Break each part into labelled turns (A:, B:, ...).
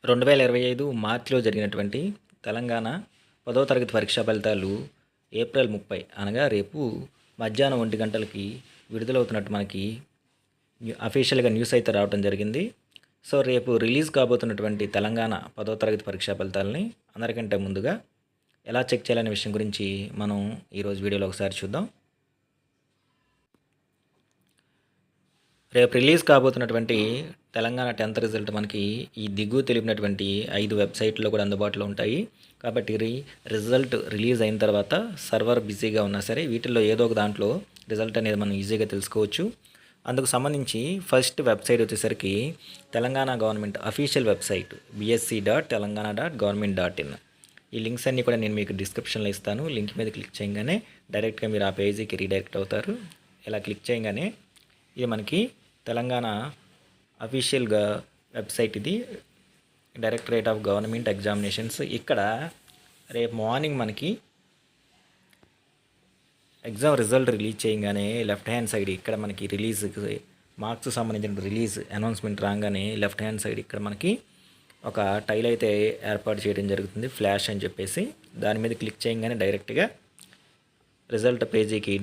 A: 2025 మార్చిలో జరిగినటువంటి తెలంగాణ 10వ తరగతి పరీక్షా ఫలితాలు ఏప్రిల్ 30 అనగా రేపు మధ్యాహ్నం 1 గంటలకి విడుదలవుతున్నట్టు మనకి అఫీషియల్గా న్యూస్ అయితే రావడం జరిగింది. సో రేపు రిలీజ్ కాబోతున్నటువంటి తెలంగాణ 10వ తరగతి పరీక్షా ఫలితాలని అందరికంటే ముందుగా ఎలా చెక్ చేయాలనే విషయం గురించి మనం ఈరోజు వీడియోలో ఒకసారి చూద్దాం. రేపు రిలీజ్ కాబోతున్నటువంటి తెలంగాణ 10th రిజల్ట్ మనకి ఈ దిగువ తెలిపినటువంటి 5 వెబ్సైట్లో కూడా అందుబాటులో ఉంటాయి. కాబట్టి రిజల్ట్ రిలీజ్ అయిన తర్వాత సర్వర్ బిజీగా ఉన్నా సరే వీటిల్లో ఏదో ఒక దాంట్లో రిజల్ట్ అనేది మనం ఈజీగా తెలుసుకోవచ్చు. అందుకు సంబంధించి ఫస్ట్ వెబ్సైట్ వచ్చేసరికి Telangana government official website bsc.telangana.government.in. ఈ లింక్స్ అన్నీ కూడా నేను మీకు డిస్క్రిప్షన్లో ఇస్తాను. లింక్ మీద క్లిక్ చేయగానే డైరెక్ట్గా మీరు ఆ పేజీకి రీడైరెక్ట్ అవుతారు. ఇలా క్లిక్ చేయగానే ఇది మనకి తెలంగాణ అఫీషియల్గా వెబ్సైట్, ఇది డైరెక్టరేట్ ఆఫ్ గవర్నమెంట్ ఎగ్జామినేషన్స్. ఇక్కడ రేపు మార్నింగ్ మనకి ఎగ్జామ్ రిజల్ట్ రిలీజ్ చేయగానే లెఫ్ట్ హ్యాండ్ సైడ్ ఇక్కడ మనకి రిలీజ్ మార్క్స్ సంబంధించిన రిలీజ్ అనౌన్స్మెంట్ రాగానే లెఫ్ట్ హ్యాండ్ సైడ్ ఇక్కడ మనకి ఒక టైల్ అయితే ఏర్పాటు చేయడం జరుగుతుంది, ఫ్లాష్ అని చెప్పేసి. దాని మీద క్లిక్ చేయగానే డైరెక్ట్గా రిజల్ట్ పేజీకి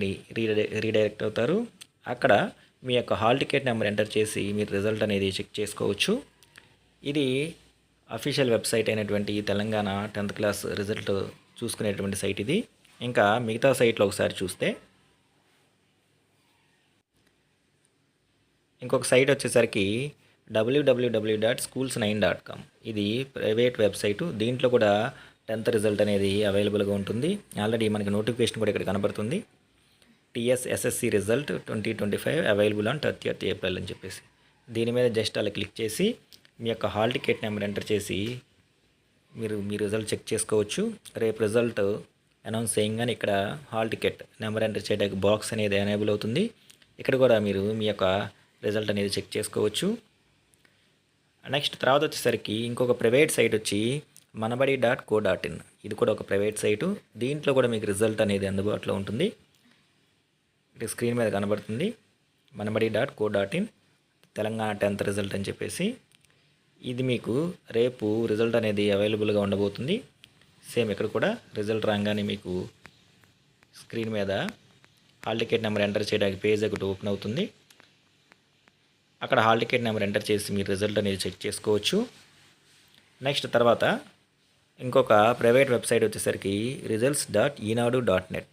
A: రీడైరెక్ట్ అవుతారు. అక్కడ మీ యొక్క హాల్ టికెట్ నెంబర్ ఎంటర్ చేసి మీరు రిజల్ట్ అనేది చెక్ చేసుకోవచ్చు. ఇది అఫీషియల్ వెబ్సైట్ అయినటువంటి తెలంగాణ 10th క్లాస్ రిజల్ట్ చూసుకునేటువంటి సైట్ ఇది. ఇంకా మిగతా సైట్లో ఒకసారి చూస్తే ఇంకొక సైట్ వచ్చేసరికి www.schools9.com. ఇది ప్రైవేట్ వెబ్సైటు. దీంట్లో కూడా 10th రిజల్ట్ అనేది అవైలబుల్గా ఉంటుంది. ఆల్రెడీ మనకి నోటిఫికేషన్ కూడా ఇక్కడ కనబడుతుంది. TSSSC result 2025 available on 30th April అని చెప్పేసి. దీని మీద జస్ట్ అలా క్లిక్ చేసి మీ యొక్క హాల్ టికెట్ నెంబర్ ఎంటర్ చేసి మీరు మీ రిజల్ట్ చెక్ చేసుకోవచ్చు. రేపు రిజల్ట్ అనౌన్స్ చేయగానే ఇక్కడ హాల్ టికెట్ నెంబర్ ఎంటర్ చేయడానికి బాక్స్ అనేది ఎనేబుల్ అవుతుంది. ఇక్కడ కూడా మీరు మీ యొక్క రిజల్ట్ అనేది చెక్ చేసుకోవచ్చు. నెక్స్ట్ తర్వాత వచ్చేసరికి ఇంకొక ప్రైవేట్ సైట్ వచ్చి manabadi.co.in. ఇది కూడా ఒక ప్రైవేట్ సైటు. దీంట్లో కూడా మీకు రిజల్ట్ అనేది అందుబాటులో ఉంటుంది. ఇటు స్క్రీన్ మీద కనబడుతుంది manabadi.co.in తెలంగాణ 10th రిజల్ట్ అని చెప్పేసి. ఇది మీకు రేపు రిజల్ట్ అనేది అవైలబుల్గా ఉండబోతుంది. సేమ్ ఇక్కడ కూడా రిజల్ట్ రాగానే మీకు స్క్రీన్ మీద హాల్ టికెట్ నెంబర్ ఎంటర్ చేయడానికి పేజ్ ఒకటి ఓపెన్ అవుతుంది. అక్కడ హాల్ టికెట్ నెంబర్ ఎంటర్ చేసి మీరు రిజల్ట్ అనేది చెక్ చేసుకోవచ్చు. నెక్స్ట్ తర్వాత ఇంకొక ప్రైవేట్ వెబ్సైట్ వచ్చేసరికి results.enadu.net.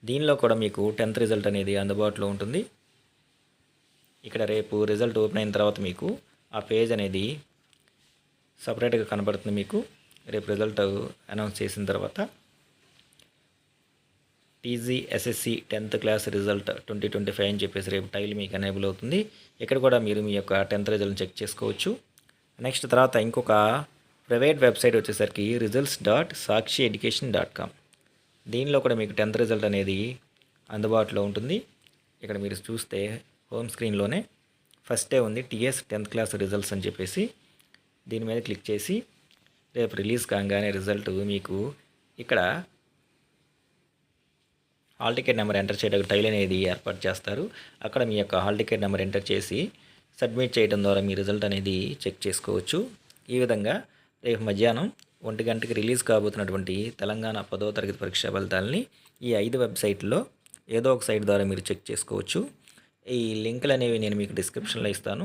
A: దీనిలో కూడా మీకు 10th రిజల్ట్ అనేది అందుబాటులో ఉంటుంది. ఇక్కడ రేపు రిజల్ట్ ఓపెన్ అయిన తర్వాత మీకు ఆ పేజ్ అనేది సపరేట్గా కనబడుతుంది. మీకు రేపు రిజల్ట్ అనౌన్స్ చేసిన తర్వాత TGSSC 10th క్లాస్ రిజల్ట్ 2025 అని చెప్పేసి రేపు టైల్ మీకు ఎనేబుల్ అవుతుంది. ఇక్కడ కూడా మీరు మీ యొక్క 10th రిజల్ట్ చెక్ చేసుకోవచ్చు. నెక్స్ట్ తర్వాత ఇంకొక ప్రైవేట్ వెబ్సైట్ వచ్చేసరికి results.sakshiyeducation.com. దీనిలో కూడా మీకు 10th రిజల్ట్ అనేది అందుబాటులో ఉంటుంది. ఇక్కడ మీరు చూస్తే హోమ్ స్క్రీన్లోనే ఫస్టే ఉంది TS 10th క్లాస్ రిజల్ట్స్ అని చెప్పేసి. దీని మీద క్లిక్ చేసి రేపు రిలీజ్ కాగానే రిజల్ట్ మీకు ఇక్కడ హాల్ టికెట్ నెంబర్ ఎంటర్ చేయడానికి టైల్ అనేది ఏర్పాటు చేస్తారు. అక్కడ మీ యొక్క హాల్ టికెట్ నెంబర్ ఎంటర్ చేసి సబ్మిట్ చేయడం ద్వారా మీ రిజల్ట్ అనేది చెక్ చేసుకోవచ్చు. ఈ విధంగా రేపు మధ్యాహ్నం 1 గంటకి రిలీజ్ కాబోతున్నటువంటి తెలంగాణ 10వ తరగతి పరీక్షా ఫలితాలని ఈ 5 వెబ్సైట్లో ఏదో ఒక సైట్ ద్వారా మీరు చెక్ చేసుకోవచ్చు. ఈ లింకులు అనేవి నేను మీకు డిస్క్రిప్షన్లో ఇస్తాను.